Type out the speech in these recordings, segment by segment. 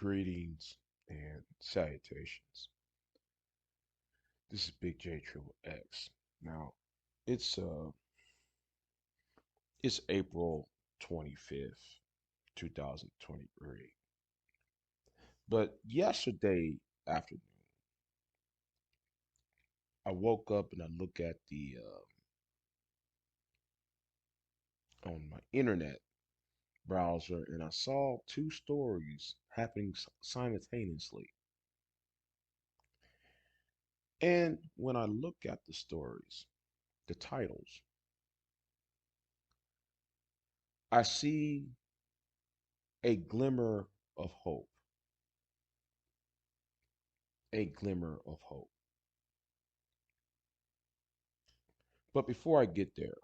Greetings and salutations. This is BIGJXXX. Now, it's uh it's April 25th, 2023. But yesterday afternoon, I woke up and I look at the on my internet browser and I saw two stories happening simultaneously. And when I look at the stories, the titles, I see a glimmer of hope, a glimmer of hope. But before I get there,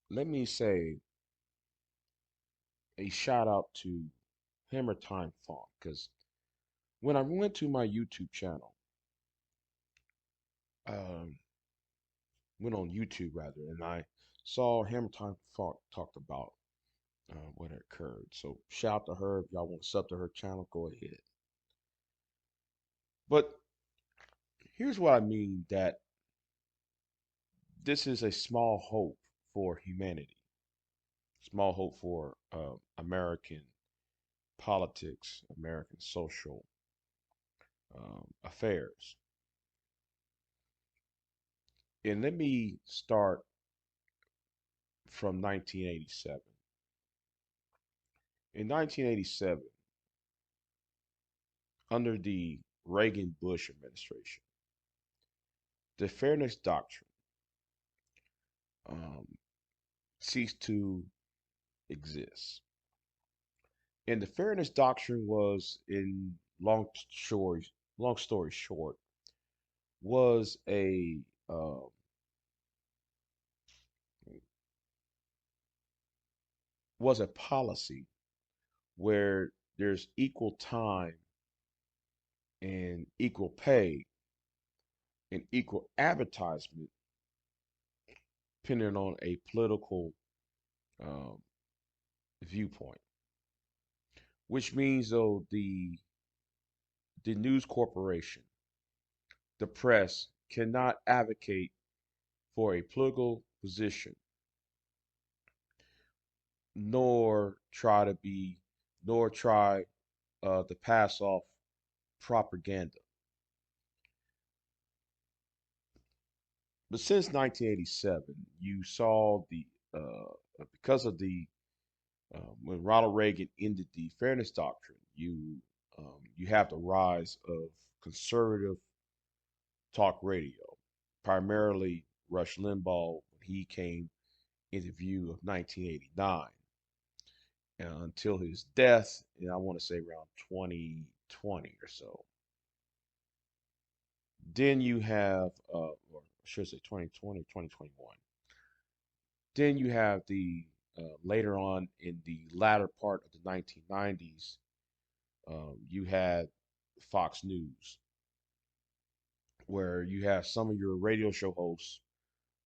let me say a shout out to Hammer Time Funk because when I went to my YouTube channel, um, went on YouTube rather, and I saw Hammer Time Funk talked about what had occurred. So shout out to her. If y'all want to sub to her channel, go ahead. But here's what I mean that this is a small hope for humanity, small hope for American politics, American social affairs. And let me start from 1987. In 1987, under the Reagan Bush administration, the Fairness Doctrine um, ceased to exist. And the Fairness Doctrine was, in long story short, was a uh, was a policy where there's equal time and equal pay and equal advertisement depending on a political um, viewpoint, which means though the news corporation, the press cannot advocate for a political position, nor try to be, nor try to pass off propaganda. But since 1987, you saw because of the when Ronald Reagan ended the Fairness Doctrine, you have the rise of conservative talk radio, primarily Rush Limbaugh when he came into view of 1989 until his death, and I want to say around 2020 or so. Then you have, or I should say 2020, 2021. Then you have the later on in the latter part of the 1990s, you had Fox News, where you have some of your radio show hosts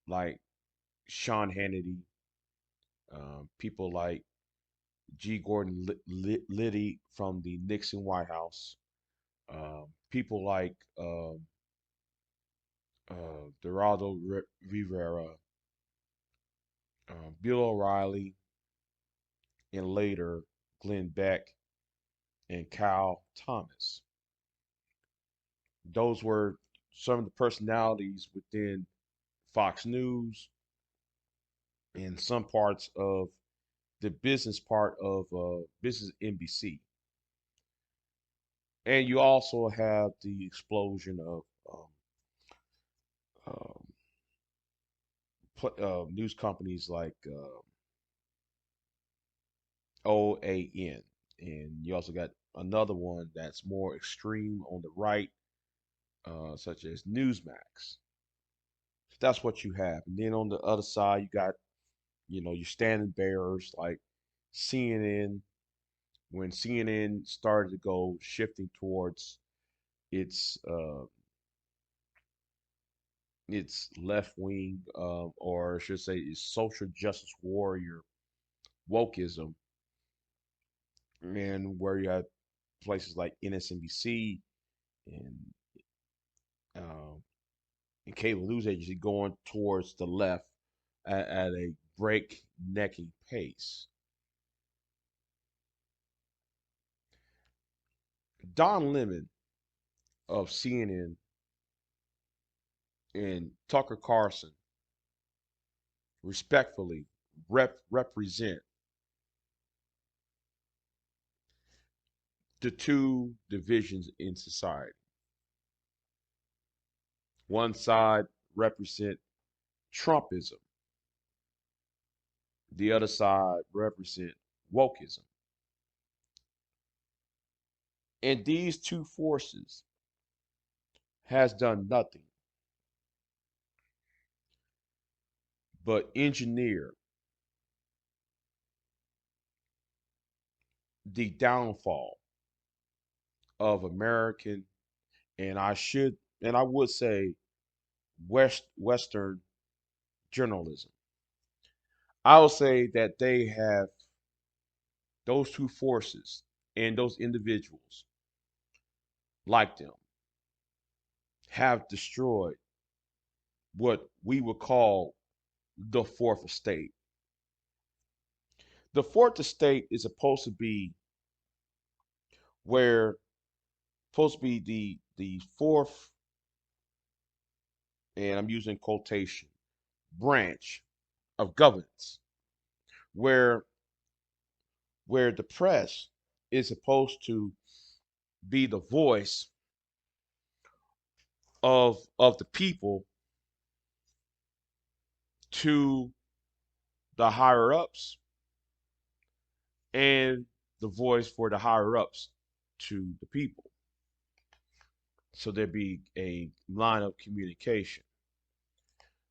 like Sean Hannity, people like G. Gordon Liddy from the Nixon White House, people like Dorado Rivera, Bill O'Reilly, and later Glenn Beck and Kyle Thomas. Those were some of the personalities within Fox News and some parts of the business part of business NBC. And you also have the explosion of um, news companies like OAN. And you also got another one that's more extreme on the right, such as Newsmax. That's what you have. And then on the other side, you got, your standing bearers like CNN. When CNN started to go shifting towards its its left wing, or I should say, its social justice warrior wokeism, and where you had places like NSNBC and um, and cable news agency going towards the left at a breaknecking pace. Don Lemon of CNN and Tucker Carlson respectfully represent the two divisions in society. One side represent Trumpism. The other side represent wokeism. And these two forces has done nothing but engineer the downfall of American, and I would say Western journalism. I will say that they have those two forces and those individuals like them have destroyed what we would call the fourth estate. The fourth estate is supposed to be where supposed to be the fourth, and I'm using quotation, branch of governance, where where the press is supposed to be the voice of the people to the higher ups and the voice for the higher ups to the people. So there be a line of communication.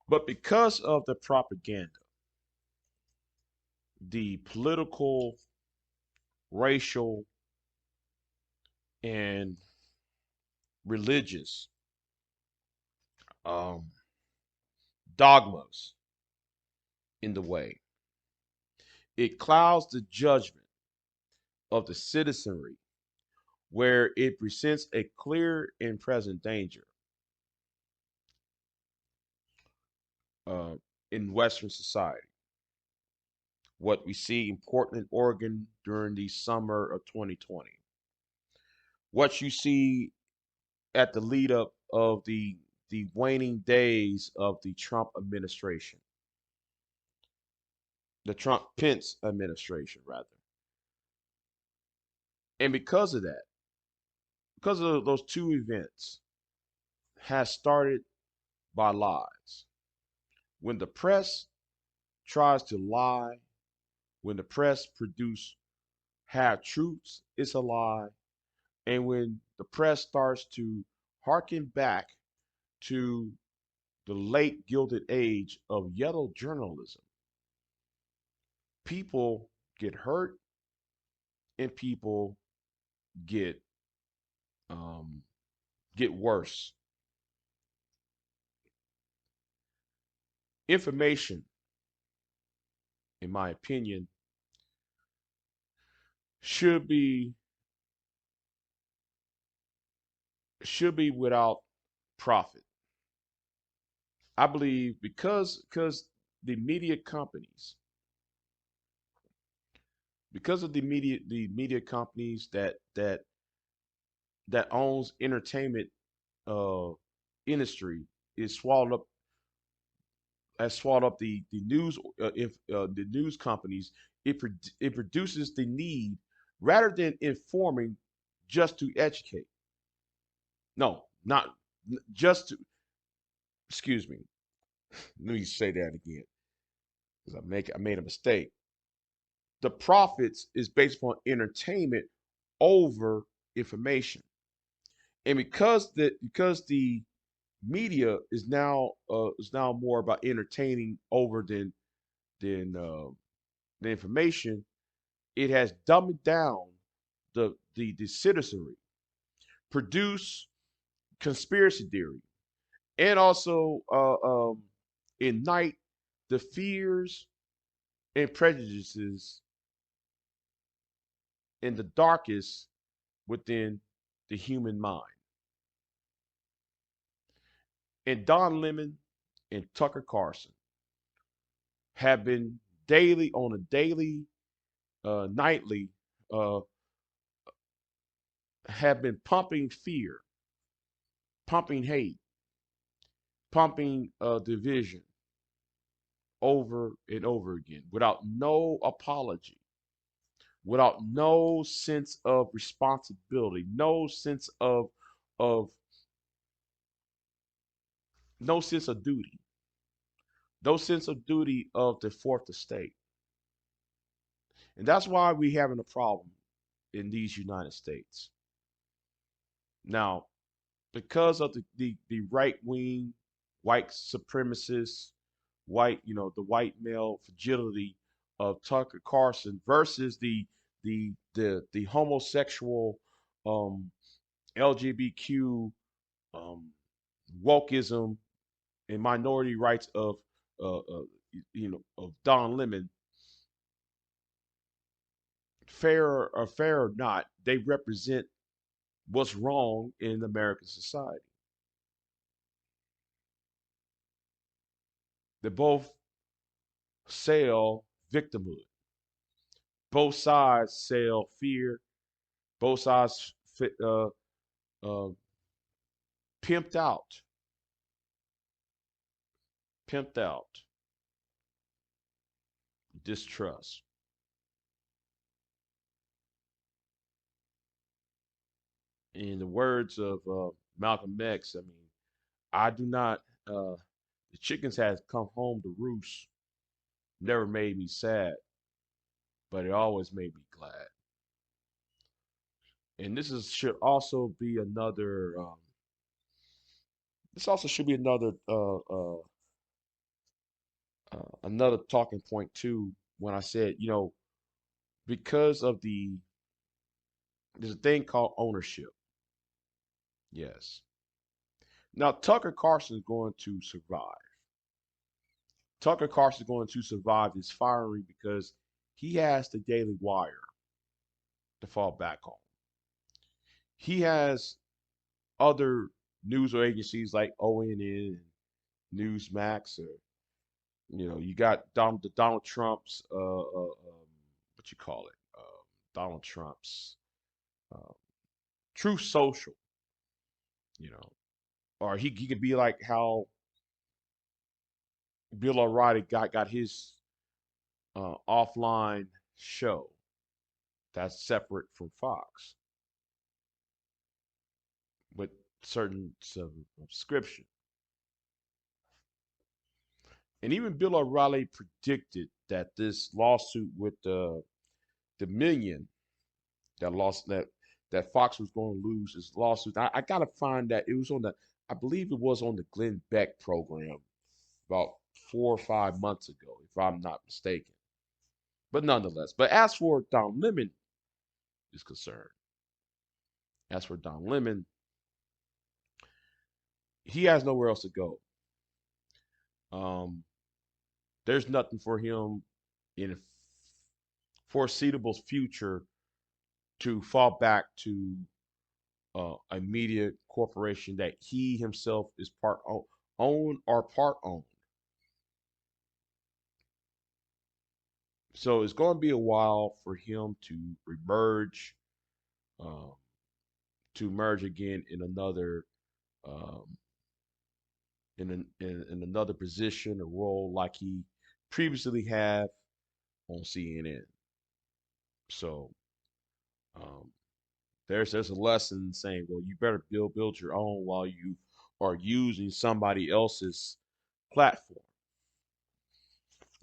But because of the propaganda, the political, racial, and religious um, dogmas in the way, it clouds the judgment of the citizenry where it presents a clear and present danger uh, in Western society. What we see in Portland, Oregon during the summer of 2020, what you see at the lead up of the waning days of the Trump administration, the Trump Pence administration rather. And because of those two events, has started by lies. When the press tries to lie, when the press produce half truths, it's a lie. And when the press starts to harken back to the late gilded age of yellow journalism, people get hurt and people get um, get worse. Information, in my opinion, should be should be without profit. I believe because the media companies, because of the media companies that owns entertainment uh, industry is swallowed up has swallowed up the news if the news companies. It produces the need rather than informing just to educate. No, not just to. Excuse me. Let me say that again because I made a mistake. The profits is based upon entertainment over information, and because the media is now more about entertaining over than the information, it has dumbed down the citizenry, produce conspiracy theory, and also ignite the fears and prejudices in the darkest within the human mind. And Don Lemon and Tucker Carlson have been daily, nightly, uh, have been pumping fear, pumping hate, pumping division over and over again without no apology, without no sense of responsibility, of no sense of duty, no sense of duty of the fourth estate. And that's why we're having a problem in these United States. Now, because of the right wing, white supremacists, the white male fragility of Tucker Carlson versus the homosexual um, LGBTQ um, wokeism and minority rights of of Don Lemon, fair or not, they represent what's wrong in American society. They both sell victimhood. Both sides sell fear. Both sides uh, pimped out, pimped out distrust. In the words of Malcolm X, I mean, I do not. The chickens has come home to roost. Never made me sad, but it always made me glad. And should also be another. This also should be another talking point too. When I said, because of there's a thing called ownership. Yes. Now Tucker Carlson is going to survive. Tucker Carlson is going to survive this firing because he has the Daily Wire to fall back on. He has other news agencies like ONN and Newsmax, or you got Donald Trump's what you call it, Donald Trump's uh, Truth Social, you know, or he could be like how Bill O'Reilly got his offline show that's separate from Fox with certain subscription. And even Bill O'Reilly predicted that this lawsuit with Dominion, that lost that Fox was going to lose his lawsuit. I gotta find that it was I believe it was on the Glenn Beck program about 4 or 5 months ago, if I'm not mistaken. But nonetheless, but as for Don Lemon is concerned, as for Don Lemon, he has nowhere else to go. Um, there's nothing for him in a foreseeable future to fall back to a media corporation that he himself is own or part owned. So it's going to be a while for him to emerge, um, to merge again in another um, in another position or role like he previously had on CNN. So um, there's a lesson saying, well, you better build your own while you are using somebody else's platform.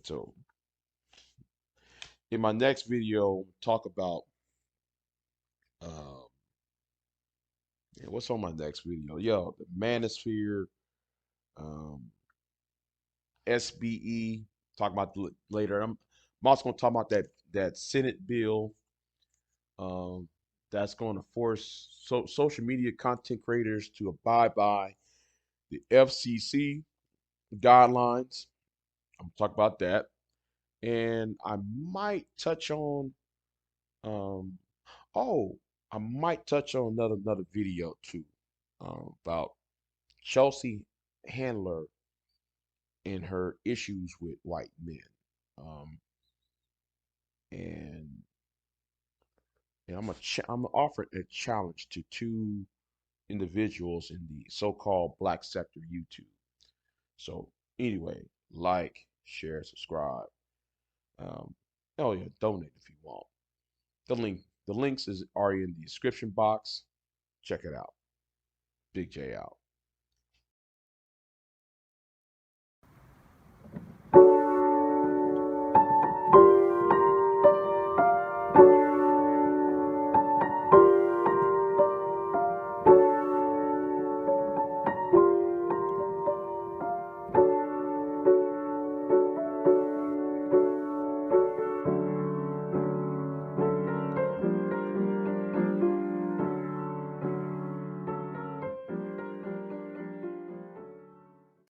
So in my next video, talk about um, yeah, what's on my next video? Yo, the Manosphere, um, SBE. Talk about later. I'm also going to talk about that Senate bill that's going to force social media content creators to abide by the FCC guidelines. I'm talk about that, and I might touch on um, oh. I might touch on another video too, about Chelsea Handler and her issues with white men. Um, and and I'm offering a challenge to two individuals in the so-called black sector YouTube. So anyway, like, share, subscribe. Um, oh yeah, donate if you want. The links are in the description box. Check it out. Big J out.